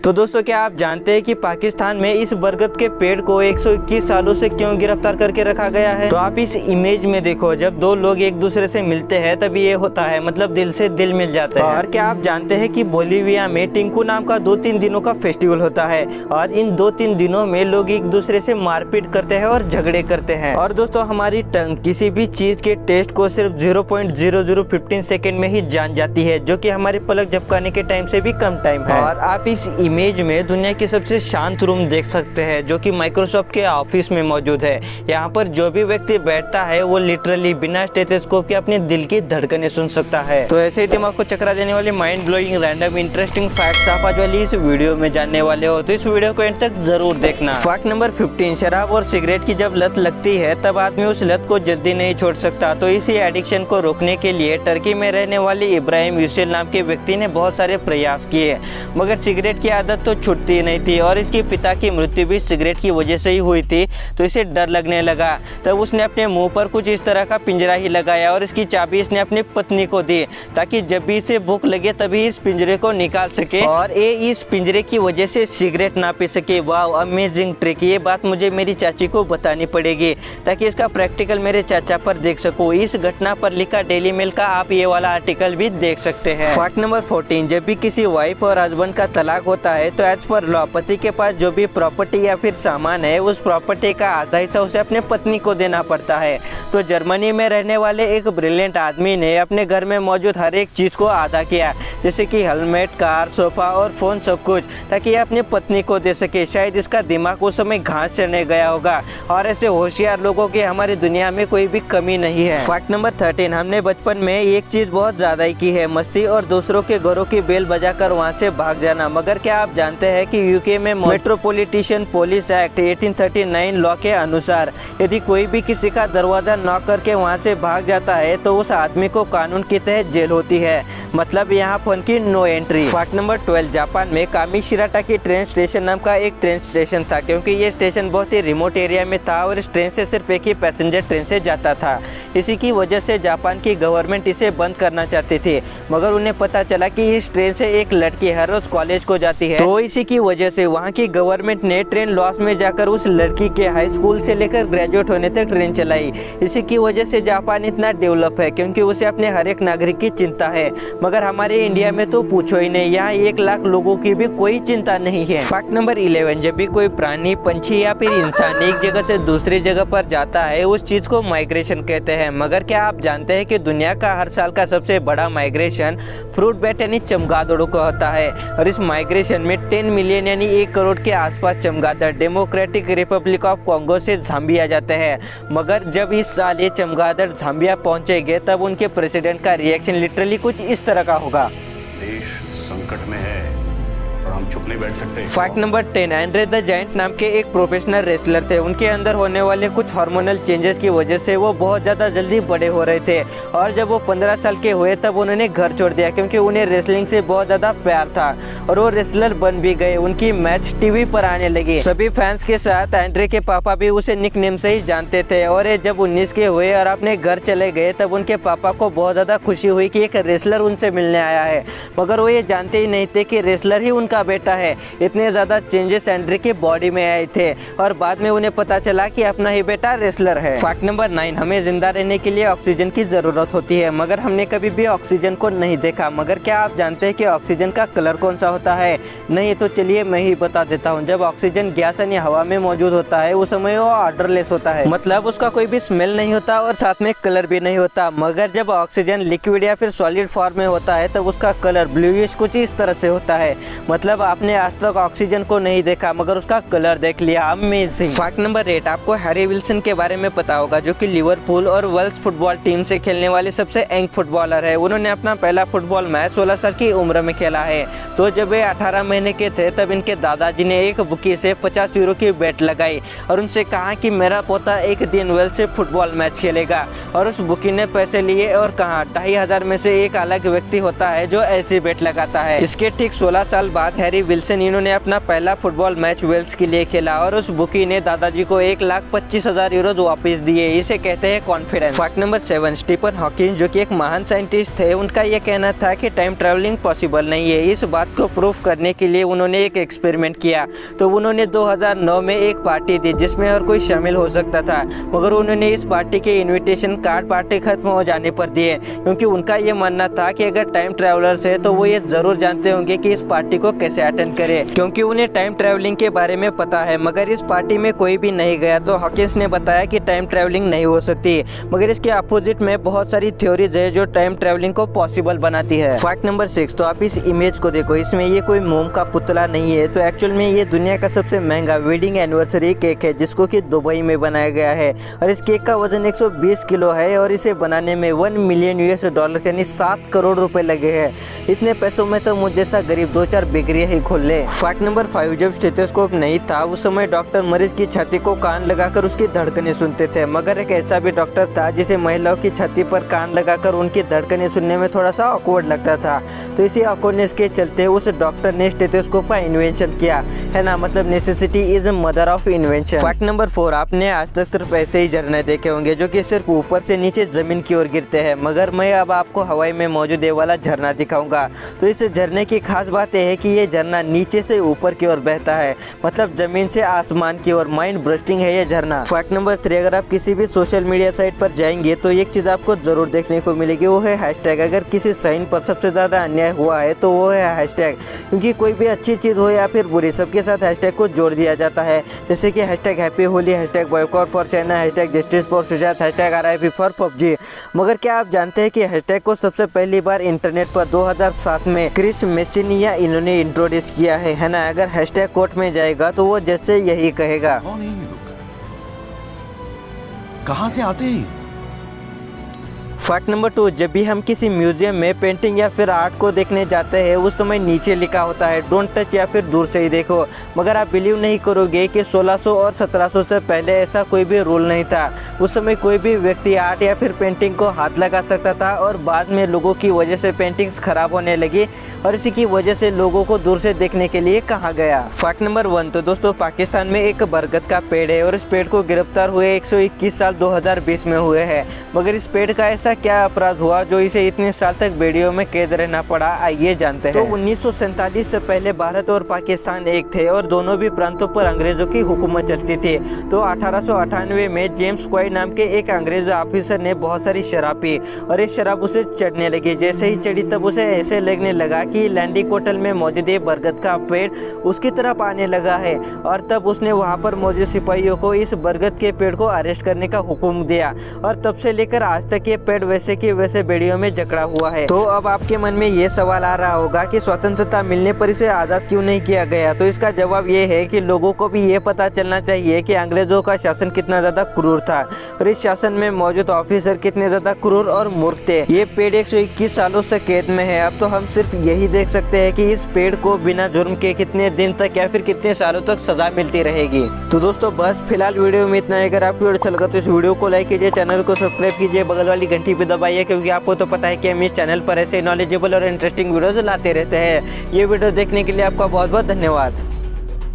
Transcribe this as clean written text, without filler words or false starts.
तो दोस्तों, क्या आप जानते हैं कि पाकिस्तान में इस बरगद के पेड़ को 121 सालों से क्यों गिरफ्तार करके रखा गया है? तो आप इस इमेज में देखो, जब दो लोग एक दूसरे से मिलते हैं तब ये होता है, मतलब दिल से दिल मिल जाता है। और क्या आप जानते हैं कि बोलीविया में टिंकू नाम का 2-3 दिनों का फेस्टिवल होता है और इन 2-3 दिनों में लोग एक दूसरे से मारपीट करते हैं और झगड़े करते हैं। और दोस्तों, हमारी टंग किसी भी चीज के टेस्ट को सिर्फ 0.0015 सेकेंड में ही जान जाती है, जो कि हमारे पलक झपकाने के टाइम से भी कम टाइम है। और आप इस इमेज में दुनिया की सबसे शांत रूम देख सकते हैं, जो कि माइक्रोसॉफ्ट के ऑफिस में मौजूद है। यहाँ पर जो भी व्यक्ति बैठता है वो लिटरली बिना स्टेथोस्कोप के अपने दिल की धड़कनें सुन सकता है। तो ऐसे ही दिमाग को चकरा देने वाले mind blowing random interesting facts आप आज वाली इस वीडियो में जानने वाले हो, तो इस वीडियो को एंड तक जरूर देखना। फैक्ट नंबर 15, शराब और सिगरेट की जब लत लगती है तब आदमी उस लत को जल्दी नहीं छोड़ सकता। तो इसी एडिक्शन को रोकने के लिए टर्की में रहने वाले इब्राहिम यूसेल नाम के व्यक्ति ने बहुत सारे प्रयास किए, मगर सिगरेट की आदत तो छूटती नहीं थी और इसके पिता की मृत्यु भी सिगरेट की वजह से ही हुई थी। तो इसे डर लगने लगा, तब उसने अपने मुंह पर कुछ इस तरह का पिंजरा ही लगाया और इसकी चाबी इसने अपनी पत्नी को दी, ताकि जब भी इसे भूख लगे तभी इस पिंजरे को निकाल सके और ये इस पिंजरे की वजह से सिगरेट ना पी सके। वाह, अमेजिंग ट्रिक। ये बात मुझे मेरी चाची को बतानी पड़ेगी ताकि इसका प्रैक्टिकल मेरे चाचा पर देख सकूं। इस घटना पर लिखा डेली मेल का आप ये वाला आर्टिकल भी देख सकते हैं। फैक्ट नंबर 14, जब भी किसी वाइफ और हस्बैंड का तलाक होता है तो एज पर लॉ पति के पास जो भी प्रॉपर्टी या फिर सामान है उस प्रॉपर्टी का आधा हिस्सा उसे अपने पत्नी को देना पड़ता है। तो जर्मनी में रहने वाले एक ब्रिलियंट आदमी ने अपने घर में मौजूद हर एक चीज को आधा किया, जैसे कि हेलमेट, कार, सोफा और फोन, सब कुछ, ताकि ये अपनी पत्नी को दे सके। शायद इसका दिमाग उस समय घास चढ़ने गया होगा और ऐसे होशियार लोगों की हमारी दुनिया में कोई भी कमी नहीं है। फैक्ट नंबर 13, हमने बचपन में एक चीज बहुत ज्यादा ही की है, मस्ती और दूसरों के घरों की बेल बजाकर वहाँ से भाग जाना। मगर क्या आप जानते हैं कि यूके में मेट्रोपॉलिटन पुलिस एक्ट 1839 लॉ के अनुसार यदि कोई भी किसी का दरवाजा नॉक करके वहां से भाग जाता है तो उस आदमी को कानून के तहत जेल होती है, मतलब यहाँ फोन की no entry. Fact number 12, Japan में कामिशिराटाकी ट्रेन स्टेशन नाम का एक ट्रेन स्टेशन था, क्योंकि ये स्टेशन बहुत ही रिमोट एरिया में था और इस ट्रेन से सिर्फ एक ही पैसेंजर ट्रेन से जाता था। इसी की वजह से जापान की गवर्नमेंट इसे बंद करना चाहती थी, मगर उन्हें पता चला कि इस ट्रेन से एक लड़की हर रोज कॉलेज को जाती है, तो इसी की वजह से वहाँ की गवर्नमेंट ने ट्रेन लॉस में जाकर उस लड़की के हाई स्कूल से लेकर ग्रेजुएट होने तक ट्रेन चलाई। इसी की वजह से जापान इतना डेवलप है, क्योंकि उसे अपने हर एक नागरिक की चिंता है। मगर हमारे इंडिया में तो पूछो ही नहीं, यहाँ 1 लाख लोगों की भी कोई चिंता नहीं है। फैक्ट नंबर 11, जब भी कोई प्राणी, पंछी या फिर इंसान एक जगह से दूसरी जगह पर जाता है उस चीज को माइग्रेशन कहते हैं। मगर क्या आप जानते हैं कि दुनिया का हर साल का सबसे बड़ा माइग्रेशन फ्रूट बैट यानी चमगादड़ों का होता है, और इस माइग्रेशन में 10 मिलियन यानी 1 करोड़ के आसपास चमगादड़ डेमोक्रेटिक रिपब्लिक ऑफ कॉन्गो से झाम्बिया जाते हैं। मगर जब इस साल ये चमगादड़ झाम्बिया पहुंचेंगे तब उनके प्रेसिडेंट का रिएक्शन लिटरली कुछ इस तरह का होगा। देश संकट में है और हम चुप नहीं बैठ सकते। Fact number 10, Andre the giant नाम के एक प्रोफेशनल रेसलर थे। उनके अंदर होने वाले कुछ हार्मोनल चेंजेस की वजह से वो बहुत ज़्यादा जल्दी बड़े हो रहे थे, और जब वो 15 साल के हुए तब उन्होंने घर छोड़ दिया, क्योंकि उन्हें रेसलिंग से बहुत ज़्यादा प्यार था और वो रेसलर बन भी गए। उनकी मैच टीवी पर आने लगी। सभी फैंस के साथ एंड्रे के पापा भी उसे निक नेम से ही जानते थे, और ये जब 19 के हुए और अपने घर चले गए तब उनके पापा को बहुत ज़्यादा खुशी हुई कि एक रेसलर उनसे मिलने आया है, मगर वो ये जानते ही नहीं थे कि रेसलर ही उनका बेटा है। इतने ज़्यादा चेंजेस एंड्रे की बॉडी में आए थे और बाद में उन्हें पता चला कि अपना ही बेटा रेसलर है। फैक्ट नंबर 9, हमें जिंदा रहने के लिए ऑक्सीजन की ज़रूरत होती है, मगर हमने कभी भी ऑक्सीजन को नहीं देखा। मगर क्या आप जानते हैं कि ऑक्सीजन का कलर कौन सा होता है? नहीं, तो चलिए मैं ही बता देता हूँ। जब ऑक्सीजन गैस यानी हवा में मौजूद होता है उस समय वो ऑर्डरलेस होता है, मतलब उसका कोई भी स्मेल नहीं होता और साथ में कलर भी नहीं होता। मगर जब ऑक्सीजन लिक्विड या फिर सॉलिड फॉर्म में होता है तब उसका कलर ब्लूइश कुछ इस तरह से होता है, मतलब आपने आज तक ऑक्सीजन को नहीं देखा मगर उसका कलर देख लिया। अमेजिंग। फैक्ट नंबर 8, आपको हैरी विल्सन के बारे में पता होगा, जो कि लिवरपूल और वेल्स फुटबॉल टीम से खेलने वाले सबसे यंग फुटबॉलर है। उन्होंने अपना पहला फुटबॉल मैच 16 साल की उम्र में खेला है। तो जब वे 18 महीने के थे तब इनके दादाजी ने एक बुकी से 50 यूरो की बेट लगाई और उनसे कहा कि मेरा पोता एक दिन वेल्स से फुटबॉल मैच खेलेगा, और उस बुकी ने पैसे लिए और कहा 2500 में से एक अलग व्यक्ति होता है जो ऐसी बेट लगाता है। इसके ठीक 16 साल बाद हैरी विल्सन, इन्होंने अपना पहला फुटबॉल मैच वेल्स के लिए खेला और उस बुकी ने दादाजी को 1,25,000 यूरोज वापस दिए। इसे कहते हैं confidence. Fact number 7, Stephen Hawking जो कि एक महान साइंटिस्ट थे, उनका यह कहना था कि टाइम ट्रैवलिंग पॉसिबल नहीं है। इस बात को प्रूफ करने के लिए उन्होंने एक एक्सपेरिमेंट किया। तो उन्होंने 2009 में एक पार्टी दी जिसमें हर कोई शामिल हो सकता था, मगर उन्होंने इस पार्टी के इनविटेशन कार्ड पार्टी खत्म हो जाने पर दिए, क्योंकि उनका ये मानना था कि अगर टाइम ट्रैवलर्स है तो वो ये जरूर जानते होंगे कि इस पार्टी को कैसे अटेंड करें, क्योंकि उन्हें टाइम ट्रैवलिंग के बारे में पता है। मगर इस पार्टी में कोई भी नहीं गया। तो हॉकिंस ने बताया कि टाइम ट्रैवलिंग नहीं हो सकती, मगर इसके अपोजिट में बहुत सारी थ्योरीज है जो टाइम ट्रैवलिंग को पॉसिबल बनाती है। फैक्ट नंबर 6, तो आप इस इमेज को देखो, इसमें ये कोई मोम का पुतला नहीं है। तो एक्चुअल में ये दुनिया का सबसे महंगा वेडिंग एनिवर्सरी केक है, जिसको कि दुबई में बनाया गया है और इस केक का वजन 120 किलो है और इसे बनाने में $1 मिलियन यानी 7 करोड़ रुपए लगे हैं। इतने पैसों में तो मुझ जैसा गरीब 2-4 बेकरियां ही खोल ले। फैक्ट नंबर 5, जब स्टेथोस्कोप नहीं था उस समय डॉक्टर मरीज की छाती को कान लगाकर उसकी धड़कनें सुनते थे, मगर एक ऐसा भी डॉक्टर था जिसे महिलाओं की छाती पर कान लगाकर उनकी धड़कनें सुनने में थोड़ा सा ऑकवर्ड लगता था। तो इसी ऑकवर्डनेस के चलते उस डॉक्टर ने स्टेथोस्कोप का इन्वेंशन किया, है ना। मतलब necessity is mother of invention. Fact number 4, आपने आज तक सिर्फ ऐसे ही झरने देखे होंगे जो कि सिर्फ ऊपर से नीचे जमीन की ओर गिरते हैं, मगर मैं अब आपको हवाई में मौजूद ये वाला झरना दिखाऊंगा। तो इस झरने की खास बात यह है कि ये झरना नीचे से ऊपर की ओर बहता है, मतलब जमीन से आसमान की ओर। माइंड ब्रस्टिंग है ये झरना। फैक्ट नंबर 3, अगर आप किसी भी सोशल मीडिया साइट पर जाएंगे तो एक चीज आपको जरूर देखने को मिलेगी, वो है हैशटैग। अगर किसी साइन पर सबसे ज्यादा अन्याय हुआ है तो वो है हैशटैग, क्योंकि कोई भी अच्छी चीज हो या फिर बुरी, सबके साथ हैशटैग को जोड़ दिया जाता है। जैसे कि hashtag happy Holi, hashtag boycott for China, hashtag justice for Sujat, hashtag RIP for PUBG। मगर क्या आप जानते हैं कि हैशटैग को सबसे पहली बार इंटरनेट पर 2007 में क्रिस मेसिनिया इन्होंने इंट्रोड्यूस किया है ना। अगर हैशटैग कोर्ट में जाएगा तो वो जैसे यही कहेगा, कौन है ये लोग? कहां से आते हैं? फैक्ट नंबर 2, जब भी हम किसी म्यूजियम में पेंटिंग या फिर आर्ट को देखने जाते हैं उस समय नीचे लिखा होता है डोंट टच या फिर दूर से ही देखो। मगर आप बिलीव नहीं करोगे कि 1600 और 1700 से पहले ऐसा कोई भी रूल नहीं था। उस समय कोई भी व्यक्ति आर्ट या फिर पेंटिंग को हाथ लगा सकता था और बाद में लोगों की वजह से पेंटिंग्स खराब होने लगी और इसी की वजह से लोगों को दूर से देखने के लिए कहा गया। फैक्ट नंबर 1, तो दोस्तों पाकिस्तान में एक बरगद का पेड़ है और इस पेड़ को गिरफ्तार हुए 121 साल 2020 में हुए हैं। मगर इस पेड़ का ऐसा क्या अपराध हुआ जो इसे इतने साल तक बेड़ियों में कैद रहना पड़ा, आइए जानते हैं। तो 1947 से पहले भारत और पाकिस्तान एक थे और दोनों भी प्रांतों पर अंग्रेजों की हुकूमत चलती थी। तो 1898 में जेम्स क्वाई नाम के एक अंग्रेज ऑफिसर ने बहुत सारी शराब पी और इस शराब उसे चढ़ने लगी। जैसे ही चढ़ी तब उसे ऐसे लगने लगा कि लैंडी कोटल में मौजूद बरगद का पेड़ उसकी तरफ आने लगा है और तब उसने वहाँ पर मौजूद सिपाहियों को इस बरगद के पेड़ को अरेस्ट करने का हुक्म दिया और तब से लेकर आज तक ये पेड़ वैसे के वैसे बेड़ियों में जकड़ा हुआ है। तो अब आपके मन में ये सवाल आ रहा होगा कि स्वतंत्रता मिलने पर इसे आज़ाद क्यों नहीं किया गया। तो इसका जवाब ये है कि लोगों को भी ये पता चलना चाहिए कि अंग्रेजों का शासन कितना ज़्यादा क्रूर था और इस शासन में मौजूद ऑफिसर कितने ज़्यादा क्रूर और मूर्ख थे। ये पेड़ 121 सालों से कैद में है। अब तो हम सिर्फ यही देख सकते हैं कि इस पेड़ को बिना जुर्म के कितने दिन तक या फिर कितने सालों तक सजा मिलती रहेगी। तो दोस्तों बस फिलहाल वीडियो में इतना है। अगर आपको वीडियो अच्छा लगा तो इस वीडियो को लाइक कीजिए, चैनल को सब्सक्राइब कीजिए, बगल वाली घंटी भी दबाइए, क्योंकि आपको तो पता है कि हम इस चैनल पर ऐसे नॉलेजेबल और इंटरेस्टिंग वीडियोस लाते रहते हैं। ये वीडियो देखने के लिए आपका बहुत बहुत धन्यवाद।